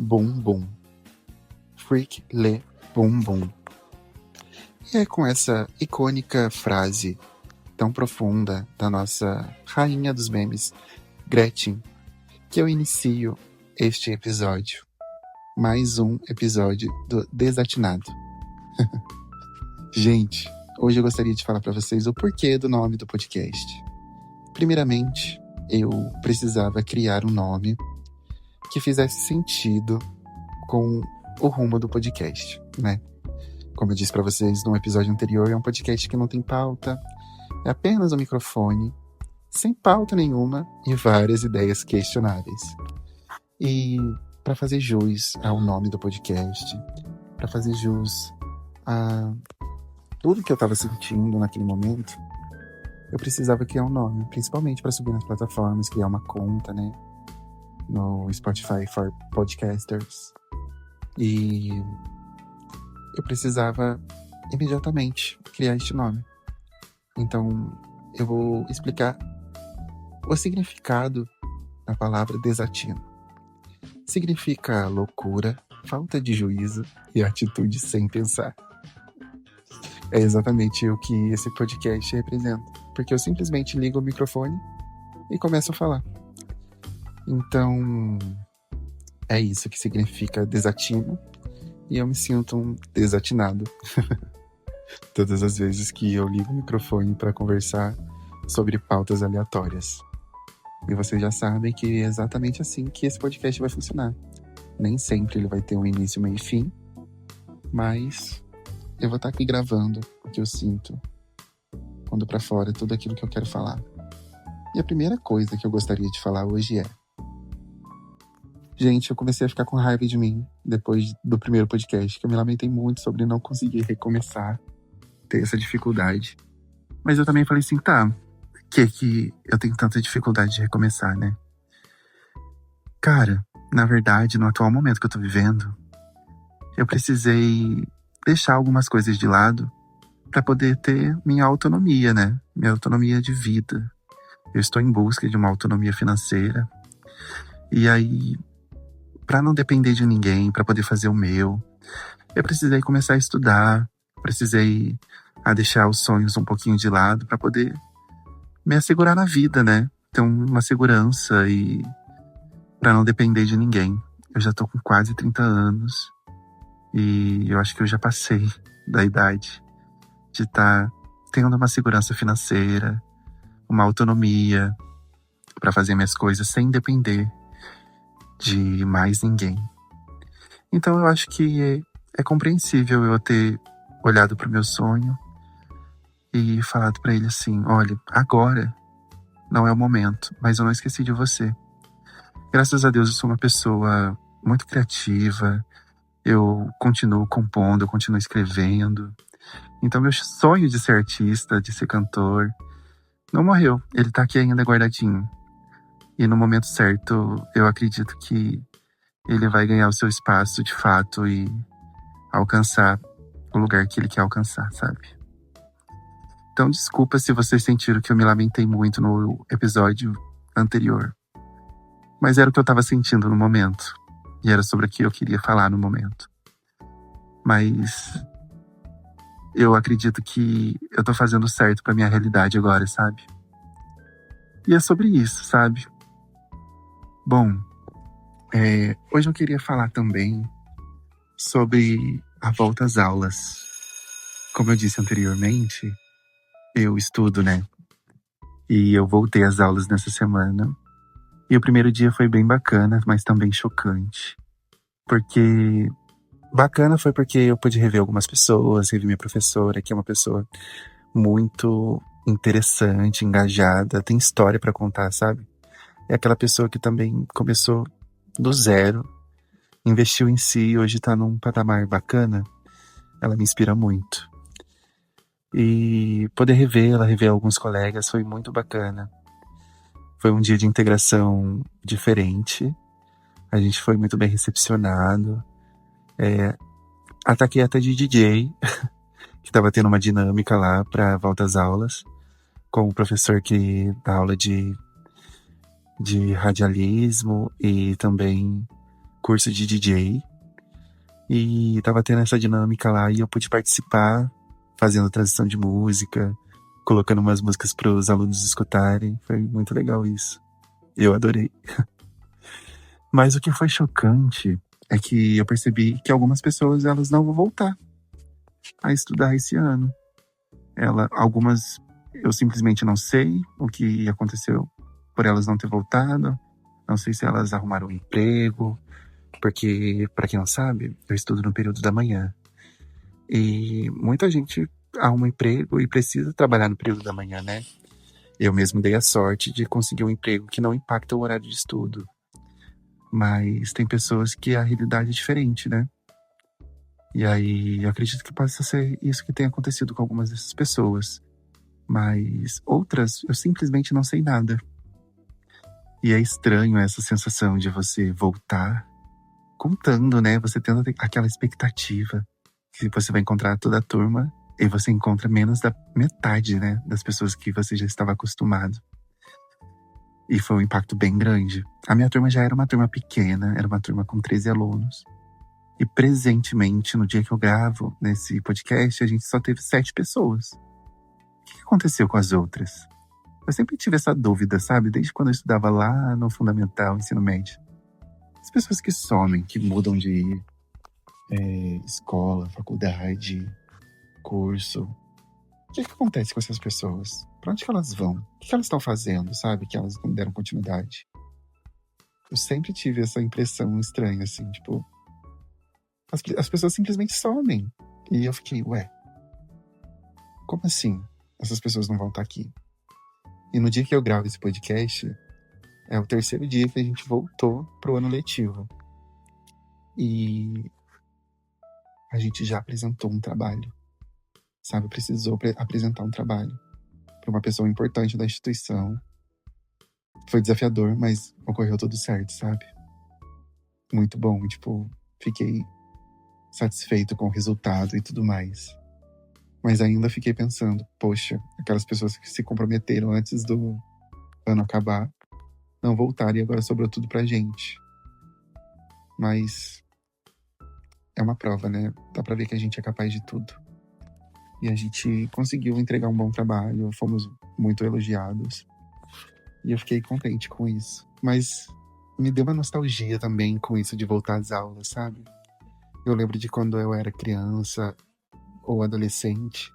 Bum Bum. Freak Le Bum Bum. E é com essa icônica frase tão profunda da nossa rainha dos memes, Gretchen, que eu inicio este episódio. Mais um episódio do Desatinado. Gente, hoje eu gostaria de falar para vocês o porquê do nome do podcast. Primeiramente, eu precisava criar um nome que fizesse sentido com o rumo do podcast, né? Como eu disse para vocês no episódio anterior, é um podcast que não tem pauta, é apenas um microfone, sem pauta nenhuma e várias ideias questionáveis. E para fazer jus ao nome do podcast, para fazer jus a tudo que eu estava sentindo naquele momento, eu precisava criar um nome, principalmente para subir nas plataformas, criar uma conta, né, no Spotify for Podcasters. E eu precisava imediatamente criar este nome. Então, eu vou explicar o significado da palavra desatino. Significa loucura, falta de juízo e atitude sem pensar. É exatamente o que esse podcast representa, porque eu simplesmente ligo o microfone e começo a falar. Então, é isso que significa desatino, e eu me sinto um desatinado todas as vezes que eu ligo o microfone para conversar sobre pautas aleatórias. E vocês já sabem que é exatamente assim que esse podcast vai funcionar. Nem sempre ele vai ter um início, meio e fim, mas eu vou estar aqui gravando o que eu sinto, pondo pra fora tudo aquilo que eu quero falar. E a primeira coisa que eu gostaria de falar hoje é: gente, eu comecei a ficar com raiva de mim depois do primeiro podcast, que eu me lamentei muito sobre não conseguir recomeçar, ter essa dificuldade. Mas eu também falei assim, tá, que eu tenho tanta dificuldade de recomeçar, né? Cara, na verdade, no atual momento que eu tô vivendo, eu precisei deixar algumas coisas de lado pra poder ter minha autonomia, né? Minha autonomia de vida. Eu estou em busca de uma autonomia financeira. E aí, pra não depender de ninguém, pra poder fazer o meu, eu precisei começar a estudar, precisei deixar os sonhos um pouquinho de lado pra poder me assegurar na vida, né? Ter uma segurança e pra não depender de ninguém. Eu já tô com quase 30 anos e eu acho que eu já passei da idade de estar tendo uma segurança financeira, uma autonomia pra fazer minhas coisas sem depender de mais ninguém. Então eu acho que é compreensível eu ter olhado pro meu sonho e falado pra ele assim, olha, agora não é o momento, mas eu não esqueci de você. Graças a Deus eu sou uma pessoa muito criativa, eu continuo compondo, eu continuo escrevendo. Então meu sonho de ser artista, de ser cantor, não morreu, ele tá aqui ainda guardadinho. E no momento certo, eu acredito que ele vai ganhar o seu espaço de fato e alcançar o lugar que ele quer alcançar, sabe? Então desculpa se vocês sentiram que eu me lamentei muito no episódio anterior. Mas era o que eu tava sentindo no momento. E era sobre o que eu queria falar no momento. Mas eu acredito que eu tô fazendo certo pra minha realidade agora, sabe? E é sobre isso, sabe? Bom, hoje eu queria falar também sobre a volta às aulas. Como eu disse anteriormente, eu estudo, né? E eu voltei às aulas nessa semana. E o primeiro dia foi bem bacana, mas também chocante. Porque bacana foi porque eu pude rever algumas pessoas, rever minha professora, que é uma pessoa muito interessante, engajada, tem história pra contar, sabe? É aquela pessoa que também começou do zero, investiu em si e hoje tá num patamar bacana. Ela me inspira muito. E poder revê-la, rever alguns colegas foi muito bacana. Foi um dia de integração diferente. A gente foi muito bem recepcionado. Ataquei até de DJ, que tava tendo uma dinâmica lá pra volta às aulas, com o professor que dá aula de radialismo e também curso de DJ e tava tendo essa dinâmica lá e eu pude participar, fazendo transição de música, colocando umas músicas para os alunos escutarem. Foi muito legal isso. Eu adorei. Mas o que foi chocante é que eu percebi que algumas pessoas elas não vão voltar a estudar esse ano. Algumas eu simplesmente não sei o que aconteceu por elas não ter voltado. Não sei se elas arrumaram um emprego, porque, para quem não sabe, eu estudo no período da manhã. E muita gente arruma um emprego e precisa trabalhar no período da manhã, né? Eu mesmo dei a sorte de conseguir um emprego que não impacta o horário de estudo. Mas tem pessoas que a realidade é diferente, né? E aí eu acredito que possa ser isso que tenha acontecido com algumas dessas pessoas. Mas outras, eu simplesmente não sei nada. E é estranho essa sensação de você voltar contando, né? Você tendo aquela expectativa que você vai encontrar toda a turma e você encontra menos da metade, né? Das pessoas que você já estava acostumado. E foi um impacto bem grande. A minha turma já era uma turma pequena, era uma turma com 13 alunos. E presentemente, no dia que eu gravo nesse podcast, a gente só teve 7 pessoas. O que aconteceu com as outras? Eu sempre tive essa dúvida, sabe? Desde quando eu estudava lá no fundamental, ensino médio. As pessoas que somem, que mudam de escola, faculdade, curso. O que acontece com essas pessoas? Pra onde que elas vão? O que elas estão fazendo, sabe? Que elas não deram continuidade. Eu sempre tive essa impressão estranha, assim, tipo... As pessoas simplesmente somem. E eu fiquei, ué, como assim? Essas pessoas não vão estar aqui. E no dia que eu gravo esse podcast, é o 3º dia que a gente voltou pro ano letivo. E a gente já apresentou um trabalho, sabe? Precisou apresentar um trabalho para uma pessoa importante da instituição. Foi desafiador, mas ocorreu tudo certo, sabe? Muito bom, tipo, fiquei satisfeito com o resultado e tudo mais. Mas ainda fiquei pensando, poxa, aquelas pessoas que se comprometeram antes do ano acabar não voltaram e agora sobrou tudo pra gente. Mas é uma prova, né? Dá pra ver que a gente é capaz de tudo. E a gente conseguiu entregar um bom trabalho, fomos muito elogiados. E eu fiquei contente com isso. Mas me deu uma nostalgia também com isso de voltar às aulas, sabe? Eu lembro de quando eu era criança ou adolescente,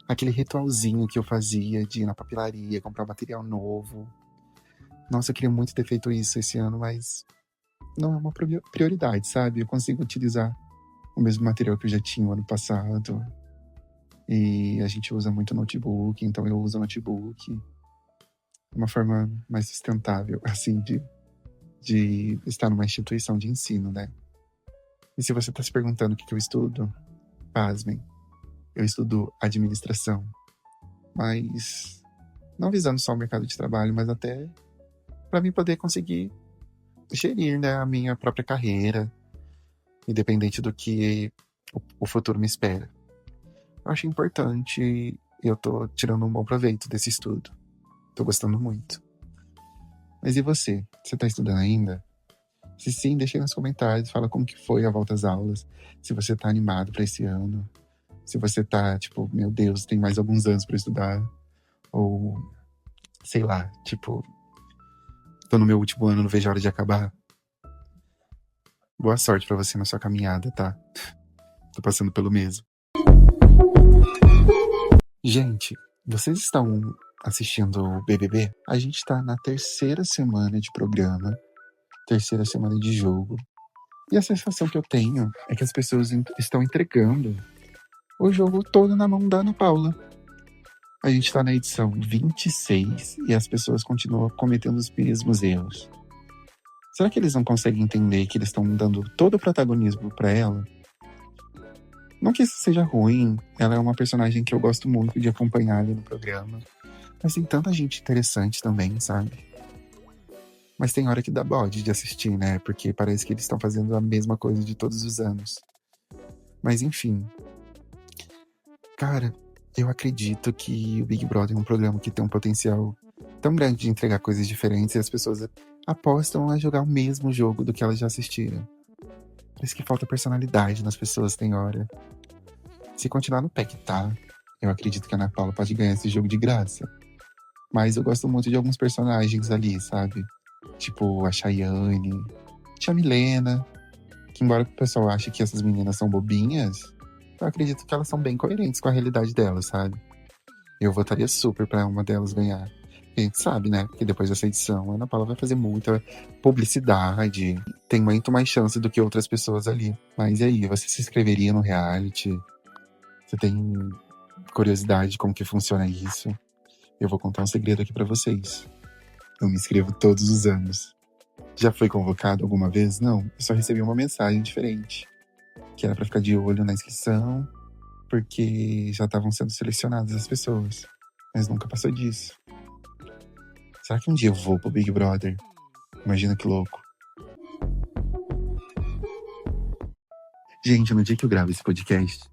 aquele ritualzinho que eu fazia de ir na papelaria, comprar material novo. Nossa, eu queria muito ter feito isso esse ano, mas não é uma prioridade, sabe? Eu consigo utilizar o mesmo material que eu já tinha no ano passado. E a gente usa muito notebook, então eu uso notebook. Uma forma mais sustentável, assim, de estar numa instituição de ensino, né? E se você está se perguntando o que eu estudo, pasmem, eu estudo administração. Mas não visando só o mercado de trabalho, mas até para mim poder conseguir gerir, né, a minha própria carreira, independente do que o futuro me espera. Eu acho importante e eu tô tirando um bom proveito desse estudo. Tô gostando muito. Mas e você? Você tá estudando ainda? Se sim, deixa aí nos comentários, fala como que foi a volta às aulas, se você tá animado pra esse ano, se você tá, tipo, meu Deus, tem mais alguns anos pra estudar, ou, sei lá, tipo, tô no meu último ano, não vejo a hora de acabar. Boa sorte pra você na sua caminhada, tá? Tô passando pelo mesmo. Gente, vocês estão assistindo o BBB? A gente tá na 3ª semana de programa, 3ª semana de jogo. E a sensação que eu tenho é que as pessoas estão entregando o jogo todo na mão da Ana Paula. A gente tá na edição 26 e as pessoas continuam cometendo os mesmos erros. Será que eles não conseguem entender que eles estão dando todo o protagonismo pra ela? Não que isso seja ruim, ela é uma personagem que eu gosto muito de acompanhar ali no programa. Mas tem tanta gente interessante também, sabe? Mas tem hora que dá bode de assistir, né? Porque parece que eles estão fazendo a mesma coisa de todos os anos. Mas enfim. Cara, eu acredito que o Big Brother é um programa que tem um potencial tão grande de entregar coisas diferentes e as pessoas apostam a jogar o mesmo jogo do que elas já assistiram. Parece que falta personalidade nas pessoas, tem hora. Se continuar no pé que tá, eu acredito que a Ana Paula pode ganhar esse jogo de graça. Mas eu gosto muito de alguns personagens ali, sabe? Tipo a Chayane, Tia Milena, que embora o pessoal ache que essas meninas são bobinhas, eu acredito que elas são bem coerentes com a realidade delas, sabe? Eu votaria super pra uma delas ganhar. A gente sabe, né? Que depois dessa edição, a Ana Paula vai fazer muita publicidade, tem muito mais chance do que outras pessoas ali. Mas e aí, você se inscreveria no reality? Você tem curiosidade de como que funciona isso? Eu vou contar um segredo aqui pra vocês. Eu me inscrevo todos os anos. Já foi convocado alguma vez? Não. Eu só recebi uma mensagem diferente, que era pra ficar de olho na inscrição, porque já estavam sendo selecionadas as pessoas. Mas nunca passou disso. Será que um dia eu vou pro Big Brother? Imagina que louco. Gente, no dia que eu gravo esse podcast,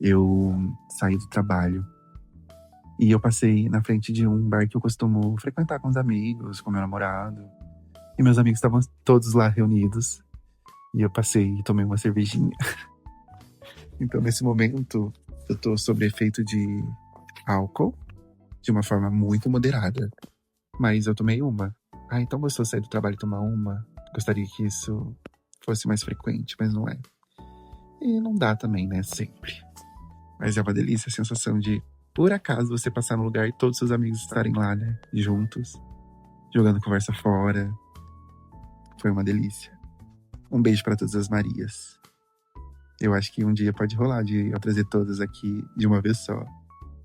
eu saí do trabalho e eu passei na frente de um bar que eu costumo frequentar com os amigos, com meu namorado. E meus amigos estavam todos lá reunidos. E eu passei e tomei uma cervejinha. Então, nesse momento, eu tô sob efeito de álcool, de uma forma muito moderada. Mas eu tomei uma. Ah, então gostoso sair do trabalho e tomar uma. Gostaria que isso fosse mais frequente, mas não é. E não dá também, né? Sempre. Mas é uma delícia a sensação de, por acaso, você passar no lugar e todos seus amigos estarem lá, né? Juntos, jogando conversa fora. Foi uma delícia. Um beijo pra todas as Marias. Eu acho que um dia pode rolar de eu trazer todas aqui de uma vez só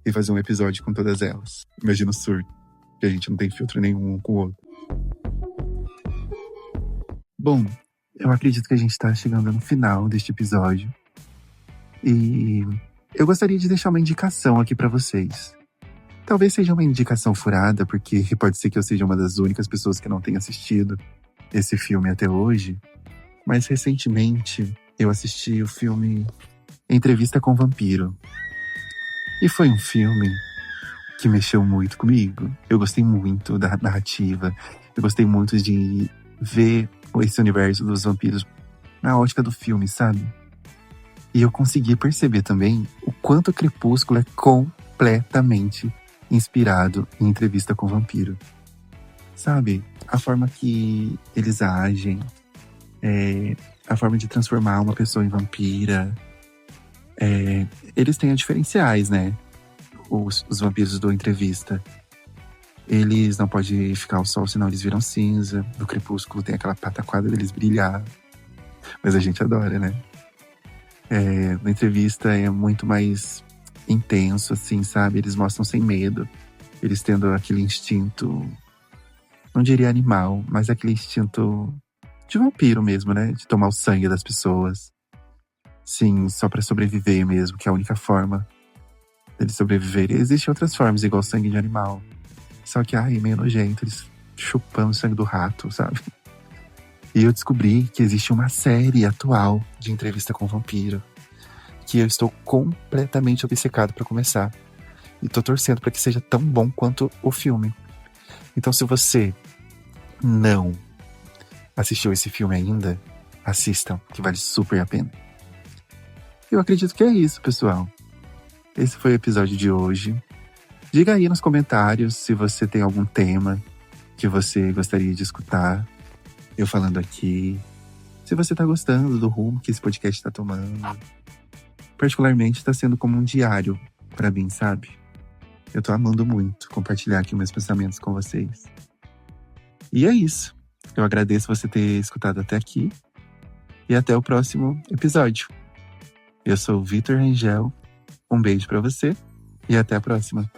e fazer um episódio com todas elas. Imagina o surto, que a gente não tem filtro nenhum um com o outro. Bom, eu acredito que a gente tá chegando no final deste episódio. E eu gostaria de deixar uma indicação aqui pra vocês. Talvez seja uma indicação furada, porque pode ser que eu seja uma das únicas pessoas que não tenha assistido esse filme até hoje. Mas recentemente eu assisti o filme Entrevista com o Vampiro. E foi um filme que mexeu muito comigo. Eu gostei muito da narrativa. Eu gostei muito de ver esse universo dos vampiros na ótica do filme, sabe? E eu consegui perceber também o quanto o Crepúsculo é completamente inspirado em Entrevista com o Vampiro. Sabe? A forma que eles agem, a forma de transformar uma pessoa em vampira. Eles têm diferenciais, né? Os vampiros do Entrevista. Eles não podem ficar ao sol, senão eles viram cinza. No Crepúsculo tem aquela pataquada deles brilhar. Mas a gente adora, né? Na Entrevista é muito mais intenso, assim, sabe? Eles mostram sem medo. Eles tendo aquele instinto, não diria animal, mas aquele instinto de vampiro mesmo, né? De tomar o sangue das pessoas. Sim, só pra sobreviver mesmo, que é a única forma deles sobreviverem. Existem outras formas, igual sangue de animal. Só que, meio nojento, eles chupando o sangue do rato, sabe? E eu descobri que existe uma série atual de Entrevista com o Vampiro, que eu estou completamente obcecado pra começar. E tô torcendo pra que seja tão bom quanto o filme. Então, se você não assistiu esse filme ainda, assistam, que vale super a pena. Eu acredito que é isso, pessoal. Esse foi o episódio de hoje. Diga aí nos comentários se você tem algum tema que você gostaria de escutar eu falando aqui. Se você tá gostando do rumo que esse podcast tá tomando. Particularmente tá sendo como um diário pra mim, sabe? Eu tô amando muito compartilhar aqui meus pensamentos com vocês. E é isso. Eu agradeço você ter escutado até aqui. E até o próximo episódio. Eu sou o Vitor Rangel. Um beijo pra você e até a próxima.